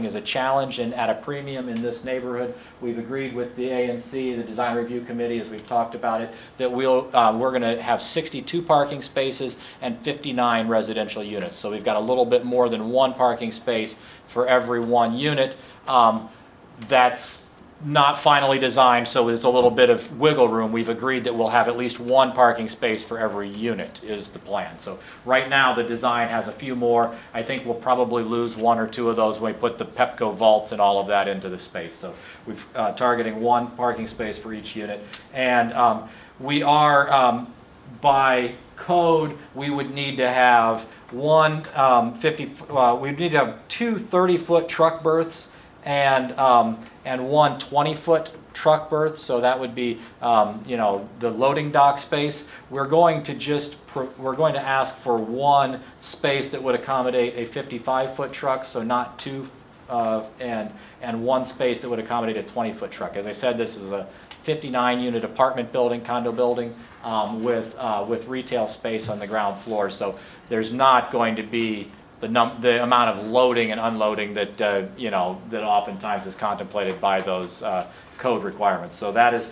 is a challenge and at a premium in this neighborhood. We've agreed with the ANC, the Design Review Committee, as we've talked about it, that we're going to have 62 parking spaces and 59 residential units. So we've got a little bit more than one parking space for every one unit. That's not finally designed, so there's a little bit of wiggle room. We've agreed that we'll have at least one parking space for every unit is the plan. So right now the design has a few more. I think we'll probably lose one or two of those when we put the Pepco vaults and all of that into the space. So we're targeting one parking space for each unit. And we are, by code, we would need to have one we need to have two 30-foot truck berths and one 20-foot truck berth, so that would be, the loading dock space. We're going to ask for one space that would accommodate a 55-foot truck, so not two, and one space that would accommodate a 20-foot truck. As I said, this is a 59-unit apartment building, condo building, with retail space on the ground floor. So there's not going to be the amount of loading and unloading that that oftentimes is contemplated by those code requirements. So those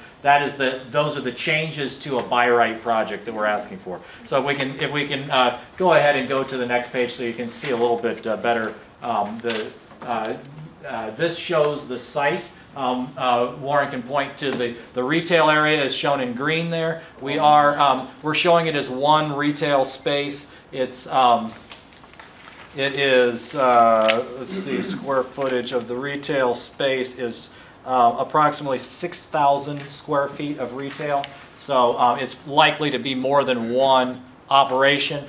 are the changes to a by right project that we're asking for. So if we can go ahead and go to the next page so you can see a little bit better. This shows the site. Warren can point to the retail area is shown in green there. We're showing it as one retail space. It is, let's see, square footage of the retail space is approximately 6,000 square feet of retail. So it's likely to be more than one operation.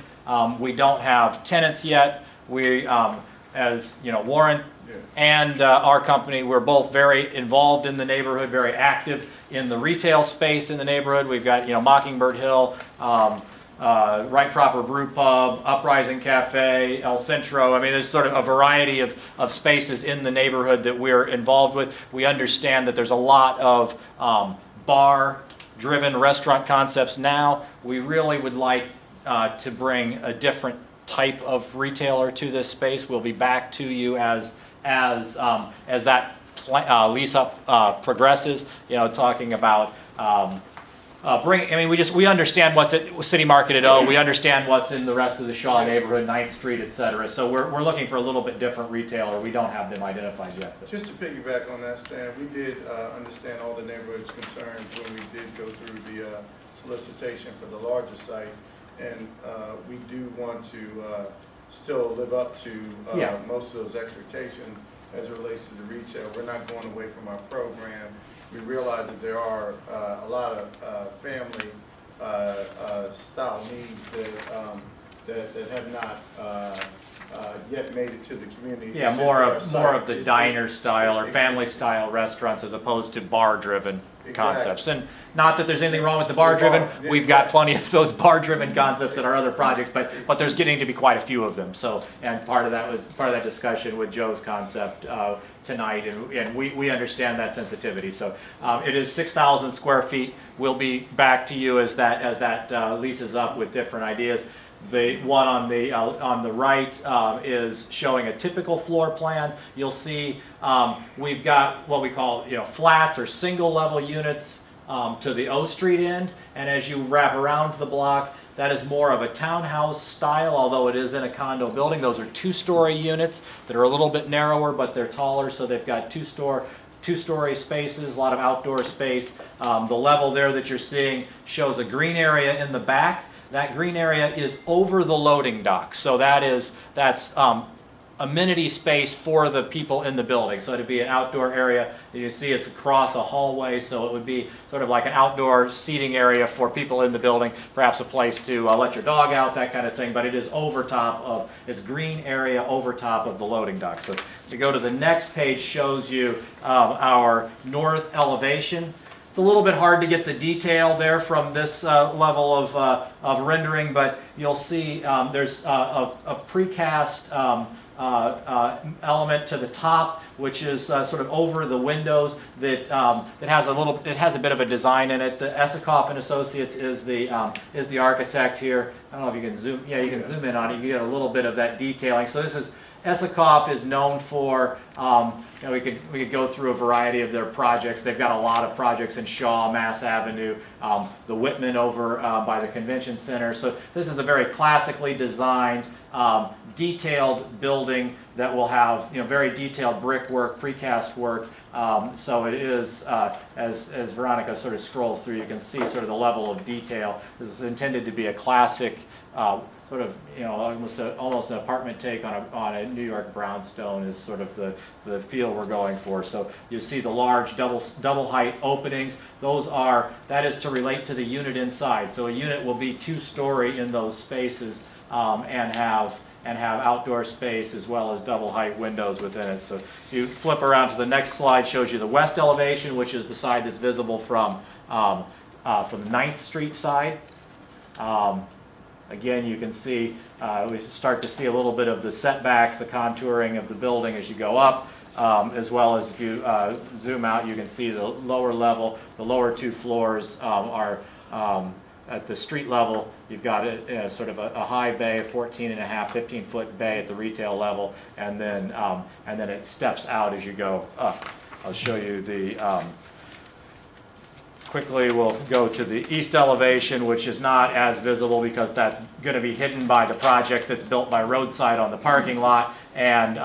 We don't have tenants yet. We, as Warren and our company, we're both very involved in the neighborhood, very active in the retail space in the neighborhood. We've got, Mockingbird Hill, Right Proper Brew Pub, Uprising Cafe, El Centro. I mean, there's sort of a variety of spaces in the neighborhood that we're involved with. We understand that there's a lot of bar-driven restaurant concepts now. We really would like to bring a different type of retailer to this space. We'll be back to you as that lease up progresses. Talking about. We understand what's at City Market at O. We understand what's in the rest of the Shaw neighborhood, 9th Street, et cetera. So we're looking for a little bit different retailer. We don't have them identified yet. Just to piggyback on that, Stan, we did understand all the neighborhood's concerns when we did go through the solicitation for the larger site, and we do want to still live up to most of those expectations as it relates to the retail. We're not going away from our program. We realize that there are a lot of family style needs that have not yet made it to the community. Yeah, more of the diner style or family style restaurants as opposed to bar driven concepts. And not that there's anything wrong with the bar driven. We've got plenty of those bar driven concepts in our other projects, but there's getting to be quite a few of them. So, and part of that discussion with Joe's concept tonight, and we understand that sensitivity. So it is 6,000 square feet. We'll be back to you as that leases up with different ideas. The one on the right is showing a typical floor plan. You'll see we've got what we call flats or single level units to the O Street end, and as you wrap around the block, that is more of a townhouse style, although it is in a condo building. Those are two-story units that are a little bit narrower, but they're taller, so they've got two-story spaces, a lot of outdoor space. The level there that you're seeing shows a green area in the back. That green area is over the loading dock, so that's amenity space for the people in the building. So it'd be an outdoor area. You see it's across a hallway, so it would be sort of like an outdoor seating area for people in the building, perhaps a place to let your dog out, that kind of thing, but it is it's green area over top of the loading dock. So to go to the next page shows you our north elevation. It's a little bit hard to get the detail there from this level of rendering, but you'll see there's a precast element to the top, which is sort of over the windows that has a bit of a design in it. The Esikoff and Associates is the architect here. I don't know if you can zoom. Yeah, you can zoom in on it. You get a little bit of that detailing. So this is Esikoff is known for, you know, we could go through a variety of their projects. They've got a lot of projects in Shaw, Mass Avenue, the Whitman over by the Convention Center. So this is a very classically designed, detailed building that will have, you know, very detailed brickwork, precast work. So it is, as Veronica sort of scrolls through, you can see sort of the level of detail. This is intended to be a classic, sort of, you know, almost an apartment take on a New York brownstone is sort of the feel we're going for. So you see the large double height openings. That is to relate to the unit inside. So a unit will be 2-story in those spaces, and have outdoor space as well as double height windows within it. So you flip around to the next slide, shows you the west elevation, which is the side that's visible from 9th Street side. Again, you can see, we start to see a little bit of the setbacks, the contouring of the building as you go up, as well as if you zoom out, you can see the lower level, the lower 2 floors are at the street level. You've got sort of a high bay, 14.5, 15-foot bay at the retail level, and then it steps out as you go up. I'll show you the. Quickly, we'll go to the east elevation, which is not as visible because that's going to be hidden by the project that's built by Roadside on the parking lot and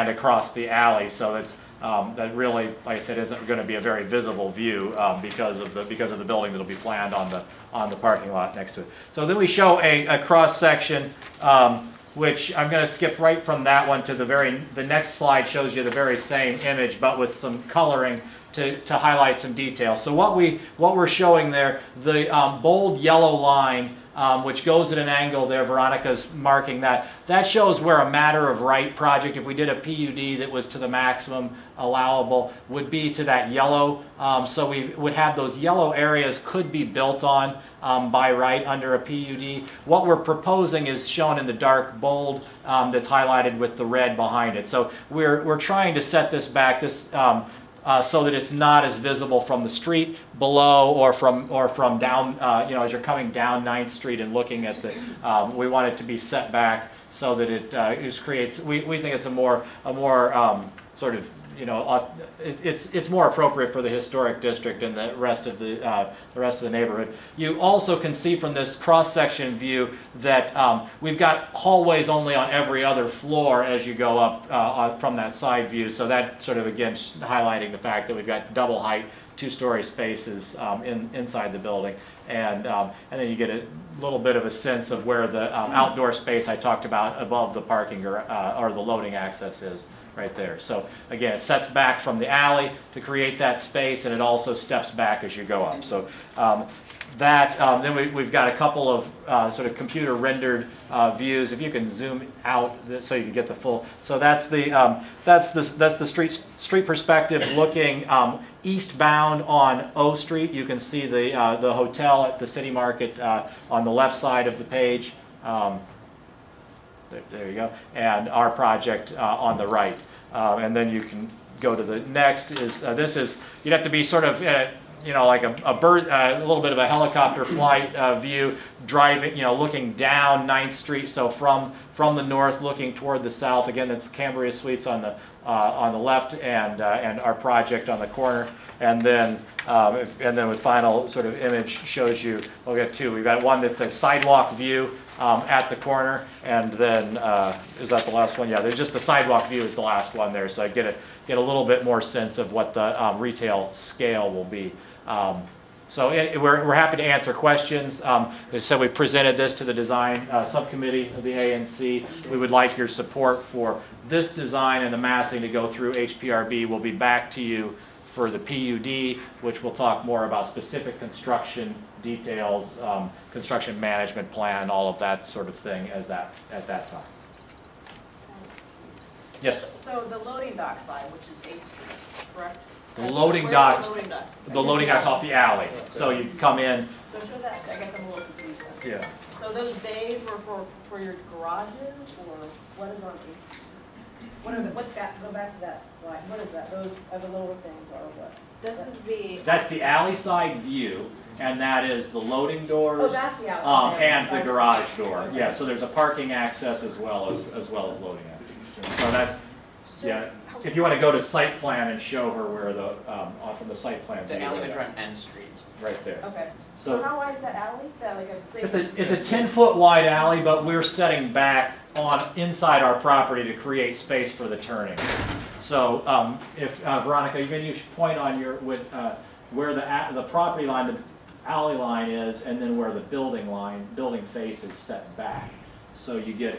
across the alley. So that's that really, like I said, isn't going to be a very visible view because of the building that'll be planned on the parking lot next to it. So then we show a cross section, which I'm going to skip right from that one to the next slide shows you the very same image, but with some coloring to highlight some detail. So what we're showing there, the bold yellow line, which goes at an angle there, Veronica's marking that. That shows where a matter of right project, if we did a PUD that was to the maximum allowable, would be to that yellow. So we would have those yellow areas could be built on by right under a PUD. What we're proposing is shown in the dark bold that's highlighted with the red behind it. So we're trying to set this back, so that it's not as visible from the street below or from down, you know, as you're coming down 9th Street and looking at the, we want it to be set back so that it just creates, we think it's a more sort of, you know, it's more appropriate for the historic district and the rest of the neighborhood. You also can see from this cross-section view that we've got hallways only on every other floor as you go up from that side view. So that sort of, again, highlighting the fact that we've got double height 2-story spaces inside the building. And then you get a little bit of a sense of where the outdoor space I talked about above the parking or the loading access is. Right there. So again, it sets back from the alley to create that space, and it also steps back as you go up. So then we've got a couple of sort of computer rendered views. If you can zoom out so you can get the full. So that's the street perspective looking eastbound on O Street. You can see the hotel at the City Market on the left side of the page. There you go, and our project on the right, and then you can go to the next. This is you'd have to be sort of you know, like a bird, a little bit of a helicopter flight view, driving, you know, looking down 9th Street. So from the north, looking toward the south. Again, that's Cambria Suites on the left, and our project on the corner. And then with final sort of image shows you. We'll get two. We've got one that's a sidewalk view at the corner, and then is that the last one? Yeah, there's just the sidewalk view is the last one there. So I get a little bit more sense of what the retail scale will be. So we're happy to answer questions. As I said, we presented this to the design subcommittee of the ANC. We would like your support for this design and the massing to go through HPRB. We'll be back to you for the PUD, which we'll talk more about specific construction details, construction management plan, all of that sort of thing at that time. Yes? So the loading dock side, which is 8th Street, correct? The loading dock. The loading dock. The loading dock's off the alley, so you come in. So show that, I guess I'm a little confused then. Yeah. So those bays were for your garages, or what is on these? What's that, go back to that slide, what is that, those are the lower things, or what? This is the. That's the alley side view, and that is the loading doors. Oh, that's the outside. And the garage door. Yeah, so there's a parking access as well as loading access. So that's, yeah, if you want to go to site plan and show her where the, from the site plan. The alley would run N Street. Right there. Okay. So So how wide is that alley? That like a? it's a 10-foot wide alley, but we're setting back inside our property to create space for the turning. So if, Veronica, maybe you should point on where the property line, the alley line is, and then where the building face is set back. So you get,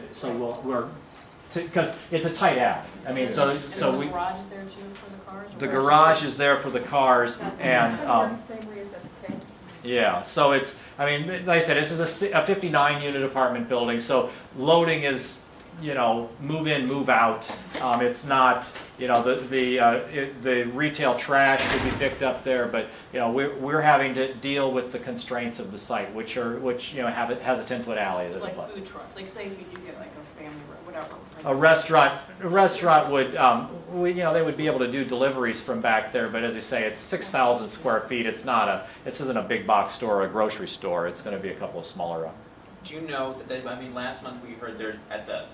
because it's a tight alley. I mean, so The we, garage is there too for the cars? the garage is there for the cars, and, That's the same way as at the K. yeah, so it's, I mean, like I said, this is a 59-unit apartment building, so loading is, move in, move out. It's not, the retail trash could be picked up there, but, we're having to deal with the constraints of the site, which has a 10-foot alley. It's that like abuts it. food trucks, like say if you do get like a family or whatever. A restaurant would, they would be able to do deliveries from back there, but as I say, it's 6,000 square feet. This isn't a big box store or a grocery store. It's going to be a couple of smaller. Do you know that, last month we heard they're at the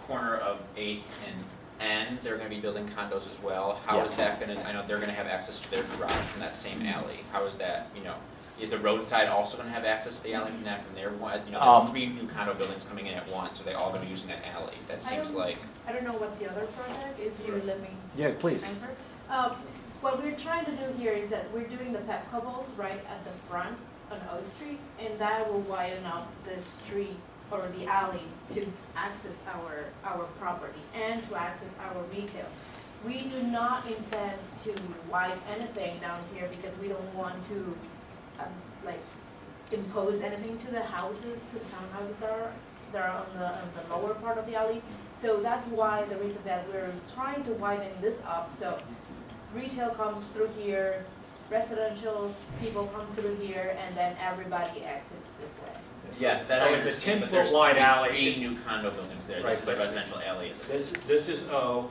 corner of 8th and N, they're gonna be building condos as well. How is Yes. that gonna, I know they're gonna have access to their garage from that same alley. How is that, is the roadside also gonna have access to the alley from their one? There's 3 new condo buildings coming in at once, so they all gonna be using that alley. That seems like, I don't know what the other project is, you let me Yeah, please. answer. What we're trying to do here is that we're doing the pet cobbles right at the front on O Street, and that will widen up the street or the alley to access our property and to access our retail. We do not intend to widen anything down here because we don't want to impose anything to the houses, to the townhouses that are on the lower part of the alley. So that's why the reason that we're trying to widen this up, so retail comes through here, residential people come through here, and then everybody exits this way. yes, that So I it's a understand, but 10-foot there's wide three alley. new condo buildings there. Right, This is a but- residential alley, isn't it? This is O,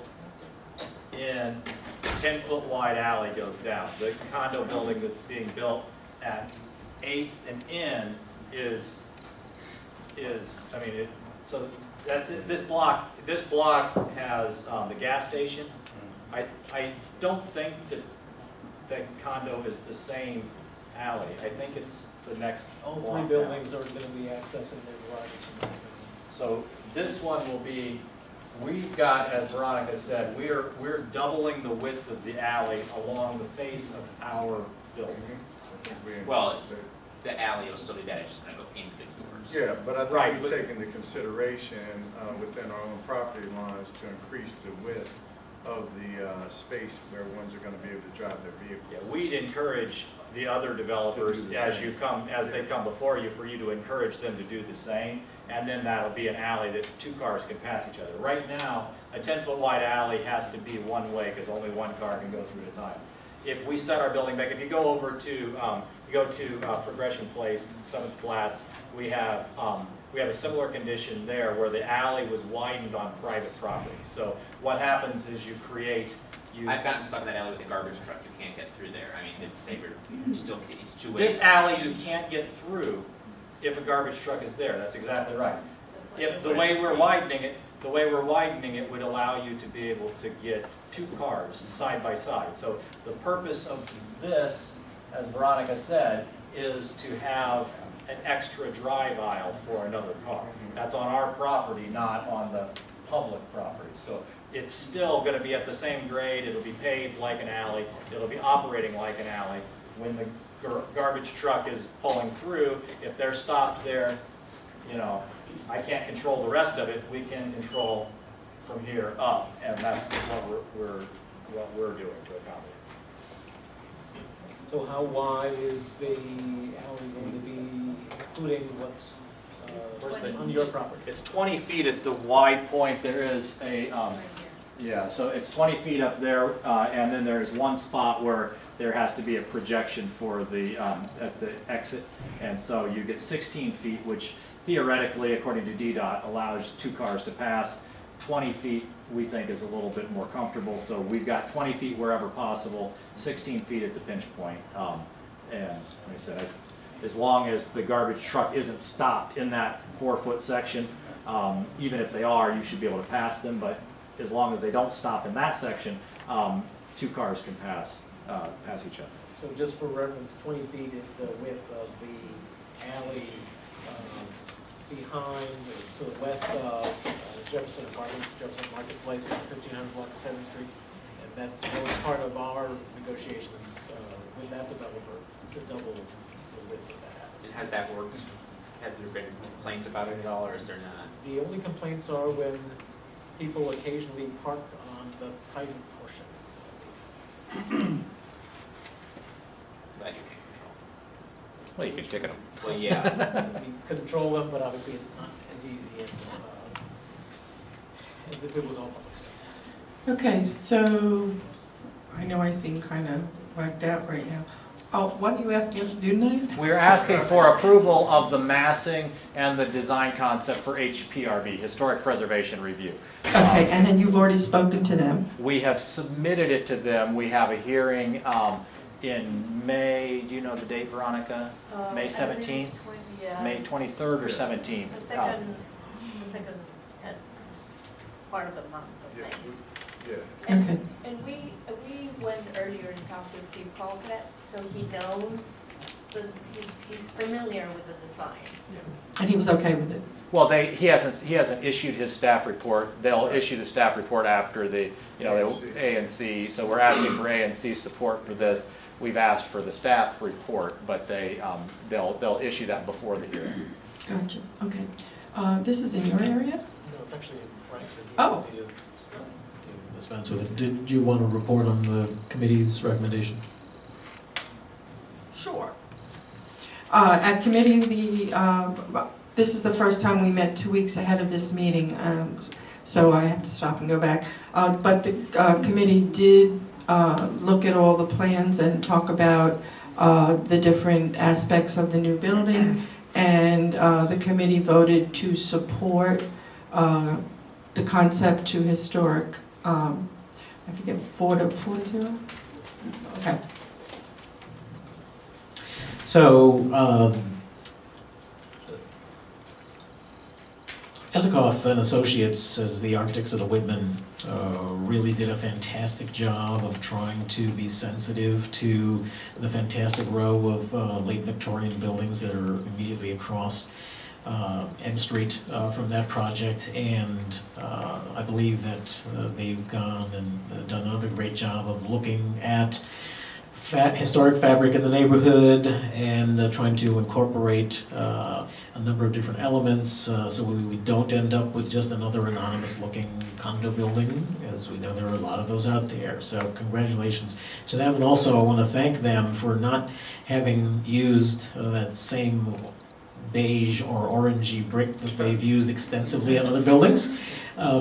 and 10-foot wide alley goes down. The condo building that's being built at 8th and N so that, this block has the gas station. I don't think that condo is the same alley. I think it's the next All block three down. buildings are going to be accessing their garages from the same building. So this one will be, we've got, as Veronica said, we're doubling the width of the alley along the face of our building. Well, the alley will still be that, it's just gonna go into the doors. Yeah, but I Right, think but- we've taken into consideration within our own property lines to increase the width of the space where ones are gonna be able to drive their vehicles. Yeah, we'd encourage the other developers, To do the as same. they come before you, for you to encourage them to do the same. And then that'll be an alley that 2 cars can pass each other. Right now, a 10-foot wide alley has to be one way because only 1 car can go through at a time. If we set our building back, if you go over to, Progression Place, 7th Flats, we have a similar condition there where the alley was widened on private property. So what happens is I've gotten stuck in that alley with a garbage truck, you can't get through there. I mean, it's 2 ways. This alley you can't get through if a garbage truck is there, that's exactly right. If the way we're widening it would allow you to be able to get 2 cars side by side. So the purpose of this, as Veronica said, is to have an extra drive aisle for another car. That's on our property, not on the public property. So it's still going to be at the same grade, it'll be paved like an alley, it'll be operating like an alley. When the garbage truck is pulling through, if they're stopped there, I can't control the rest of it, we can control from here up, and that's what we're doing to accommodate. So how wide is the alley going to be, including what's Where's the- on your property? It's 20 feet at the wide point, there is a, yeah, so it's 20 feet up there, and then there's one spot where there has to be a projection for the, at the exit, and so you get 16 feet, which theoretically, according to DDOT, allows 2 cars to pass. 20 feet, we think, is a little bit more comfortable, so we've got 20 feet wherever possible, 16 feet at the pinch point. And like I said, as long as the garbage truck isn't stopped in that 4-foot section, even if they are, you should be able to pass them, but as long as they don't stop in that section, 2 cars can pass each other. So just for reference, 20 feet is the width of the alley behind, to the west of Jefferson Apartments, Jefferson Marketplace, on 1500 block of 7th Street. And that was part of our negotiations with that developer to double the width of that alley. And has that worked? Have there been complaints about it at all, or is there not? The only complaints are when people occasionally park on the private portion. That you can control. Well, you can ticket them. Well, yeah. We control them, but obviously it's not as easy as if it was all public space. Okay, so I know I seem kind of whacked out right now. Oh, what are you asking us to do tonight? We're asking for approval of the massing and the design concept for HPRV, Historic Preservation Review. Okay, and then you've already spoken to them. We have submitted it to them. We have a hearing in May. Do you know the date, Veronica? May 17th? May 23rd or 17th? The second part of the month, I Yeah, think. yeah. Okay. And we went earlier and talked to Steve Colcat, so he knows, he's familiar with the design. And he was okay with it? Well, he hasn't issued his staff report. They'll issue the staff report after the, A and C. So we're asking for A and C support for this. We've asked for the staff report, but they'll issue that before the hearing. Gotcha, okay. This is in your area? No, it's actually in Frank's. Oh. Dispense with it. Did you want to report on the committee's recommendation? Sure. At committee, this is the first time we met 2 weeks ahead of this meeting, so I have to stop and go back. But the committee did look at all the plans and talk about the different aspects of the new building, and the committee voted to support the concept to historic, I forget, 4-0? Okay. So, Esikoff and Associates, as the architects of the Whitman, really did a fantastic job of trying to be sensitive to the fantastic row of late Victorian buildings that are immediately across M Street from that project, and I believe that they've gone and done another great job of looking at historic fabric in the neighborhood and trying to incorporate a number of different elements so we don't end up with just another anonymous looking condo building, as we know there are a lot of those out there. So congratulations to them, and also I want to thank them for not having used that same beige or orangey brick that they've used extensively on other buildings,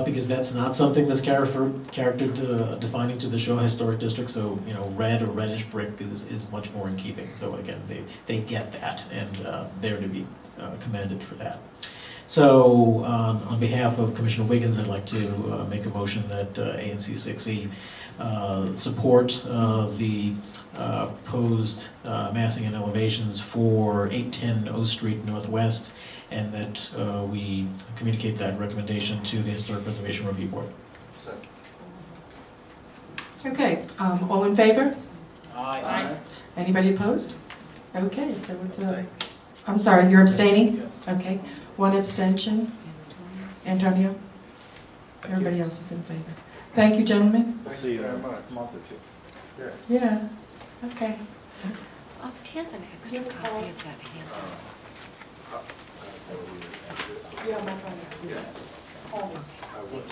because that's not something that's character defining to the Shaw Historic District. So red or reddish brick is much more in keeping. So again, they get that, and they're to be commended for that. So on behalf of Commissioner Wiggins, I'd like to make a motion that ANC 6E support the proposed massing and elevations for 810 O Street Northwest, and that we communicate that recommendation to the Historic Preservation Review Board. Okay, all in favor? Aye. Anybody opposed? Okay, so it's I'm sorry, you're abstaining? Yes. Okay, 1 abstention. Antonio? Everybody else is in favor. Thank you, gentlemen. Thank See you you in very a much. month or 2. Yeah. Yeah, okay. Oh, do you have an extra copy of that handout? You have my phone. Yes. I will.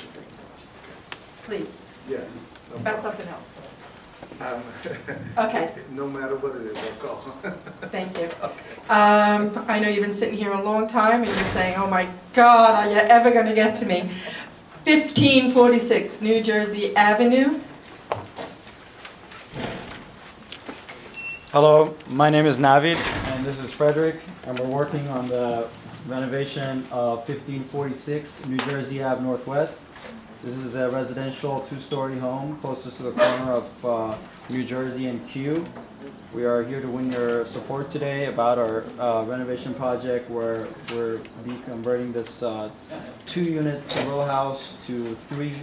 Please, Yes. it's about something else. Um, Okay. No matter what it is, I'll call. Thank you. I know you've been sitting here a long time and you're saying, oh my God, are you ever going to get to me? 1546 New Jersey Avenue. Hello, my name is Navid, and this is Frederick, and we're working on the renovation of 1546 New Jersey Ave Northwest. This is a residential 2-story home closest to the corner of New Jersey and Q. We are here to win your support today about our renovation project where we're converting this 2-unit row house to 3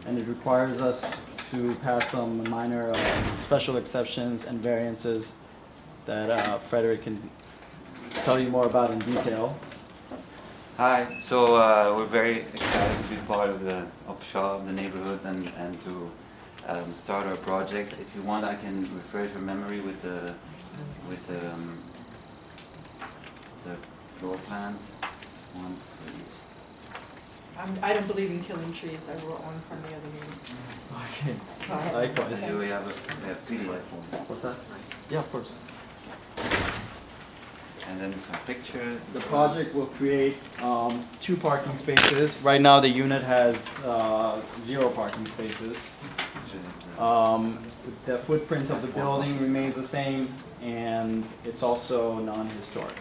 and it requires us to pass some minor special exceptions and variances that Frederick can tell you more about in detail. Hi, so we're very excited to be part of Shaw, the neighborhood, and to start our project. If you want, I can refresh your memory with the floor plans. One for each. I don't believe in killing trees. I brought one from the other meeting. Okay. Sorry. Likewise. So we have a PDF form. What's that? Yeah, of course. And then some pictures. The project will create 2 parking spaces. Right now, the unit has 0 parking spaces. The footprint of the building remains the same, and it's also non-historic.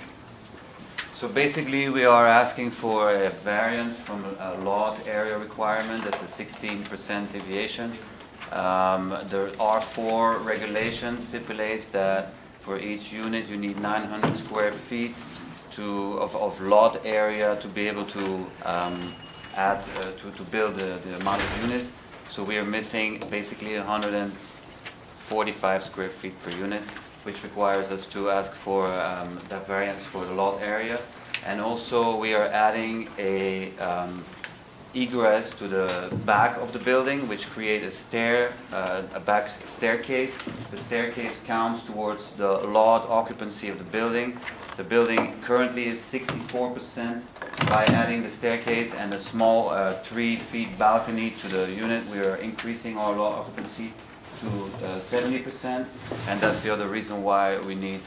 So basically, we are asking for a variance from a lot area requirement. That's a 16% deviation. There are 4 regulations stipulates that for each unit you need 900 square feet of lot area to be able to add to build the amount of units. So we are missing basically 145 square feet per unit, which requires us to ask for that variance for the lot area. And also we are adding a egress to the back of the building, which create a back staircase. The staircase counts towards the lot occupancy of the building. The building currently is 64%. By adding the staircase and a small 3 feet balcony to the unit, we are increasing our lot occupancy to 70%, and that's the other reason why we need,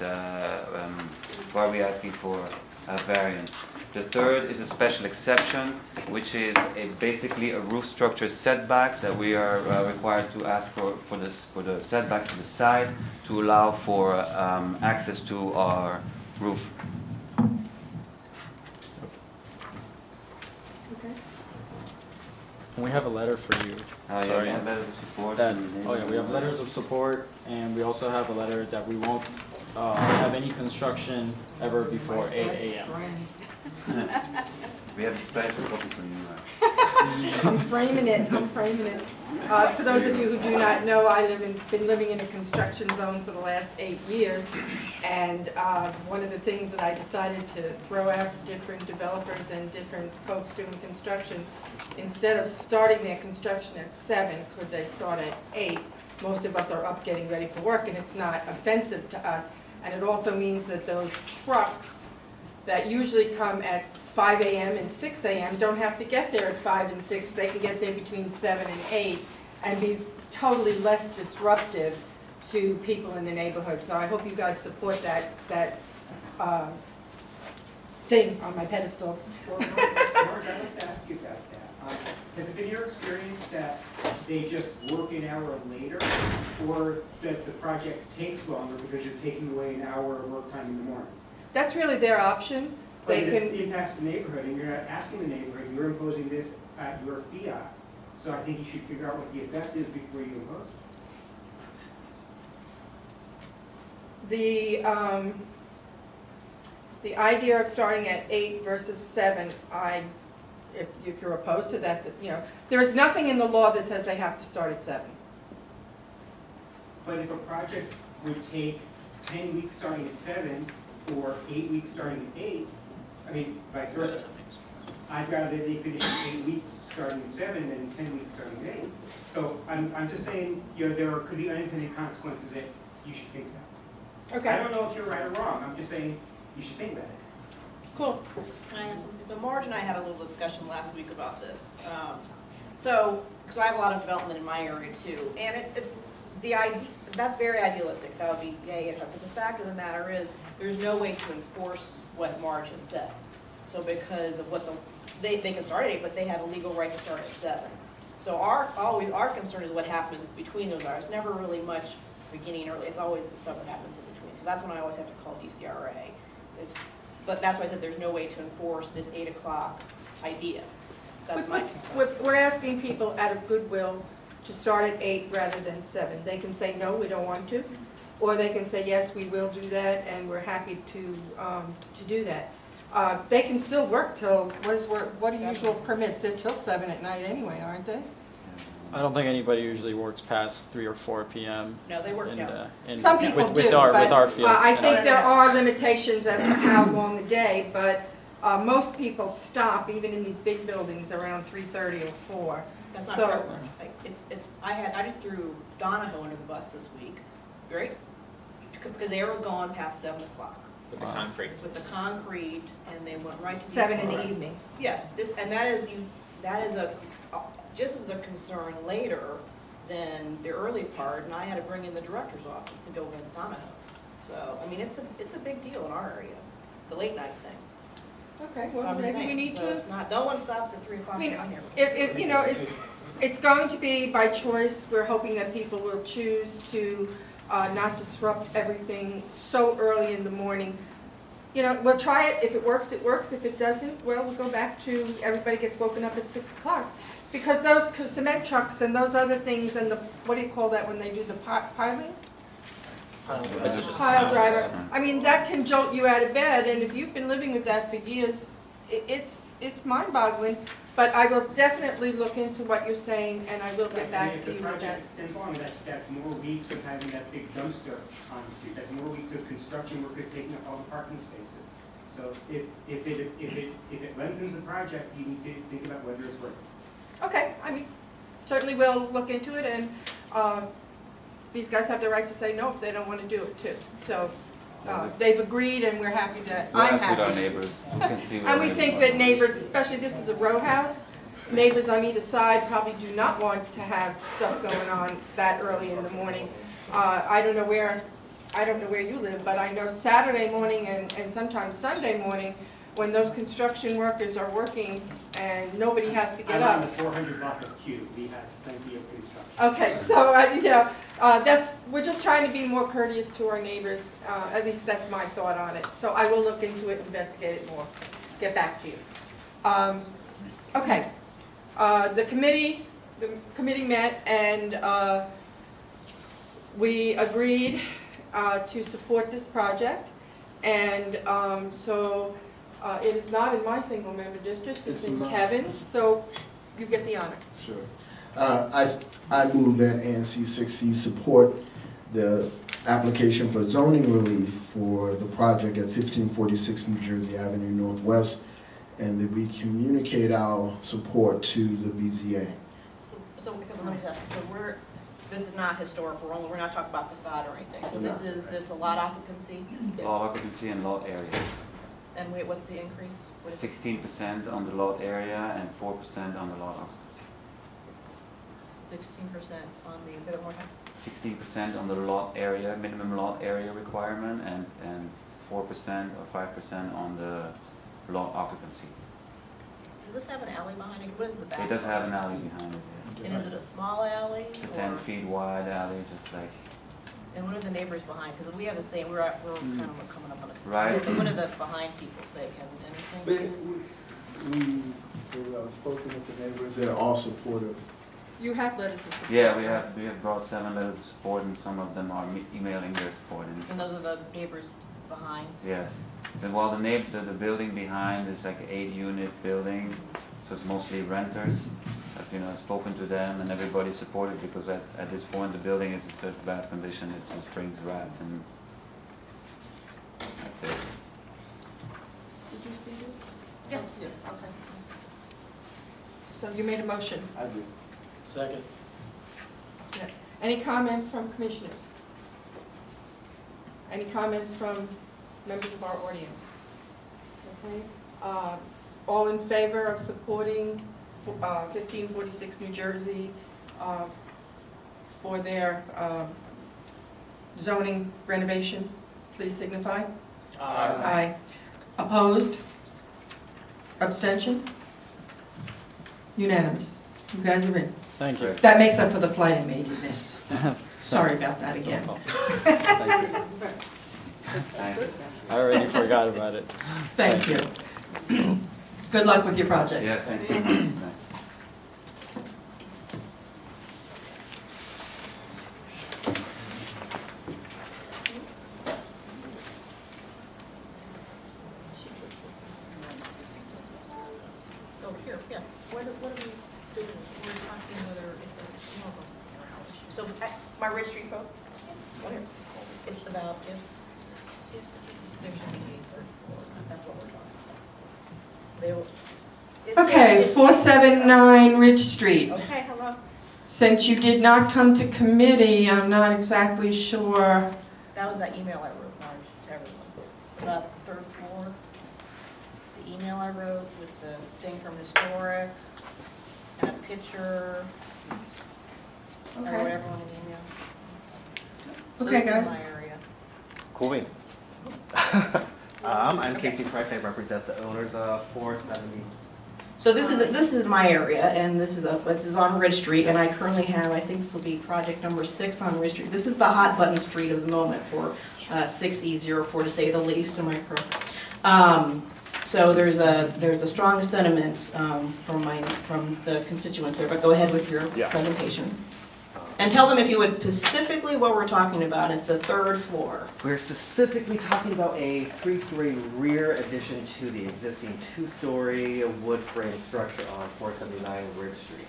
why we're asking for a variance. The third is a special exception, which is basically a roof structure setback that we are required to ask for the setback to the side to allow for access to our roof. Okay. And we have a letter for you. Yeah, we have letters of support. We have letters of support, and we also have a letter that we won't have any construction ever before 8 a.m. We have a special copy for you. I'm framing it. For those of you who do not know, been living in a construction zone for the last 8 years, and one of the things that I decided to throw out to different developers and different folks doing construction, instead of starting their construction at 7, could they start at 8? Most of us are up getting ready for work, and it's not offensive to us. And it also means that those trucks that usually come at 5 a.m. and 6 a.m. don't have to get there at 5 and 6. They can get there between 7 and 8 and be totally less disruptive to people in the neighborhood. So I hope you guys support that thing on my pedestal. Well, Mark, I'd like to ask you about that. Has it been your experience that they just work an hour later, or that the project takes longer because you're taking away an hour of work time in the morning? That's really their option. But They it can. impacts the neighborhood, and you're not asking the neighborhood, you're imposing this at your fiat. So I think you should figure out what the effect is before you impose it. The idea of starting at 8 versus 7, if you're opposed to that, there is nothing in the law that says they have to start at 7. But if a project would take 10 weeks starting at 7, or 8 weeks starting at 8, I mean, vice versa. I'd rather they finish 8 weeks starting at 7 than 10 weeks starting at 8. So I'm just saying, there could be unintended consequences that you should think about. Okay. I don't know if you're right or wrong. I'm just saying you should think about it. Cool. So Marge and I had a little discussion last week about this. Because I have a lot of development in my area too, and it's the idea, that's very idealistic, that would be yay, but the fact of the matter is, there's no way to enforce what Marge has said. So because of what they can start at 8, but they have a legal right to start at 7. So our concern is what happens between those hours, never really much beginning early, it's always the stuff that happens in between. So that's when I always have to call DCRA. But that's why I said there's no way to enforce this 8 o'clock idea. That's my concern. We're asking people out of goodwill to start at 8 rather than 7. They can say, no, we don't want to, or they can say, yes, we will do that, and we're happy to do that. They can still work till, what are usual permits? They're till 7 at night anyway, aren't they? I don't think anybody usually works past 3 or 4 p.m. No, they work in, down. Some people with, do, with our but field. I and think our- there are limitations as to how long a day, but most people stop, even in these big buildings, around 3:30 or 4. That's not So- fair. Like, I just threw Donahoe under the bus this week, right? Because they were gone past 7 o'clock With the concrete. with the concrete, and they went right to. 7 in the evening. Yeah, that is just as a concern later than the early part, and I had to bring in the director's office to go against Donahoe. So, I mean, it's a big deal in our area, the late night thing. Okay, I'm well, just maybe we saying. need So to. it's not, no one stops at 3 I o'clock mean, in here. you know, it's going to be by choice. We're hoping that people will choose to not disrupt everything so early in the morning. You know, we'll try it. If it works, it works. If it doesn't, well, we'll go back to everybody gets woken up at 6 o'clock. Because those cement trucks and those other things and the, what do you call that when they do the piling? This is just- Pile driver. I mean, that can jolt you out of bed, and if you've been living with that for years, it's mind-boggling. But I will definitely look into what you're saying, and I will get back to you If the with that. project extends on, that's more weeks of having that big dumpster on the street, that's more weeks of construction workers taking up all the parking spaces. So if it lengthens the project, you need to think about whether it's worth it. Okay, I mean, certainly we'll look into it, and these guys have the right to say no if they don't want to do it too. So they've agreed, and we're happy that, We'll I'm ask with our happy. neighbors. We can see what And we our think that neighbors, especially this is a row house, neighbors on either side probably do not want to have stuff going on that early in the morning. I don't know where you live, but I know Saturday morning and sometimes Sunday morning, when those construction workers are working and nobody has to get I'm up. on the 400 block of Q, we have plenty of construction. Okay, so, we're just trying to be more courteous to our neighbors, at least that's my thought on it. So I will look into it, investigate it more, get back to you. Okay, the committee met and we agreed to support this project. And so it is not in my single member district, it's in Kevin's, so you get the honor. Sure. I move that ANC 6C support the application for zoning relief for the project at 1546 New Jersey Avenue Northwest, and that we communicate our support to the BZA. So let me just ask you, so this is not historical, we're not talking about facade or anything. So this is just a lot occupancy? Lot occupancy and lot area. And wait, what's the increase? What is it? 16% on the lot area and 4% on the lot occupancy. 16% on the, say that one more time? 16% on the lot area, minimum lot area requirement, and 4% or 5% on the lot occupancy. Does this have an alley behind it? What is the back? It does have an alley behind it. And is it a small alley? It's a 10 feet wide alley, just like, And what are the neighbors behind? Because we have the same, we're kind of coming up on a. Right. What are the behind people say, Kevin, anything? We've spoken with the neighbors, they're all supportive. You have letters of support. yeah, we have brought 7 letters of support, and some of them are emailing their support. And those are the neighbors behind? Yes. And while the building behind is like an 8-unit building, so it's mostly renters. I've spoken to them, and everybody's supportive because at this point the building is in such bad condition it just brings rats, and that's it. Did you see this? Yes. Yes. Okay. So you made a motion. I do. Second. Any comments from commissioners? Any comments from members of our audience? Okay. All in favor of supporting 1546 New Jersey for their zoning renovation, please signify. Aye. Opposed? Abstention? Unanimous. You guys are in. Thank you. That makes up for the flight I made you miss. Sorry about that again. Thank you. Thank you. I already forgot about it. Thank you. Good luck with your project. Yeah, thanks so much. Oh, here. What are we doing? We're talking whether it's whatever. It's about if there should be a third floor, that's what we're talking about. They will. Okay, 479 Ridge Street. Okay, hello. Since you did not come to committee, I'm not exactly sure. That was that email I wrote, Marge, to everyone, about the third floor. The email I wrote with the thing from historic, and a picture. I wrote Okay. everyone an email. So Okay, this is guys. my area. Cool beans. I'm Casey Price. I represent the owners of 470. So this is my area, and this is on Ridge Street, and I currently have, I think this will be project number 6 on Ridge Street. This is the hot button street of the moment for 6E04, to say the least, am I correct? So there's a strong sentiment from the constituents there, but go ahead with your presentation. And tell them, if you would, specifically what we're talking about. It's a third floor. We're specifically talking about a 3-story rear addition to the existing 2-story wood frame structure on 479 Ridge Street.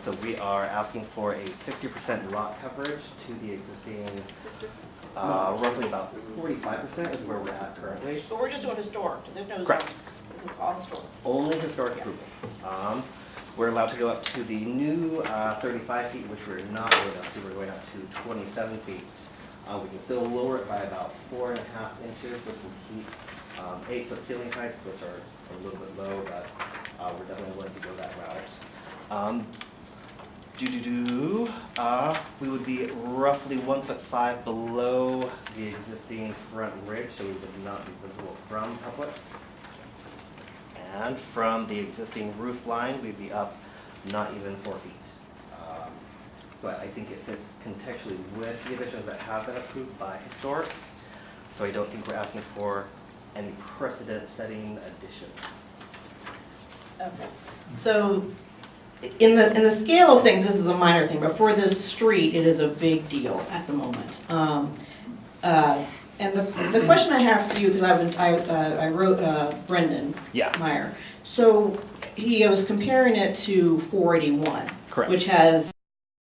So we are asking for a 60% lot coverage to the existing, roughly about 45% is where we're at currently. But we're just doing historic. There's no Correct. zone. This is all historic. Only historic approval. We're allowed to go up to the new 35 feet, which we're not going up to. We're going up to 27 feet. We can still lower it by about 4.5 inches, which will keep 8-foot ceiling heights, which are a little bit low, but we're definitely willing to go that route. We would be roughly 1'5" below the existing front ridge, so we would not be visible from public. And from the existing roof line, we'd be up not even 4 feet. So I think it fits contextually with the additions that have been approved by historic. So I don't think we're asking for any precedent-setting addition. Okay. So in the scale of things, this is a minor thing, but for this street, it is a big deal at the moment. And the question I have for you, because I wrote Brendan Meyer. So he was comparing it to 481. Correct. Which has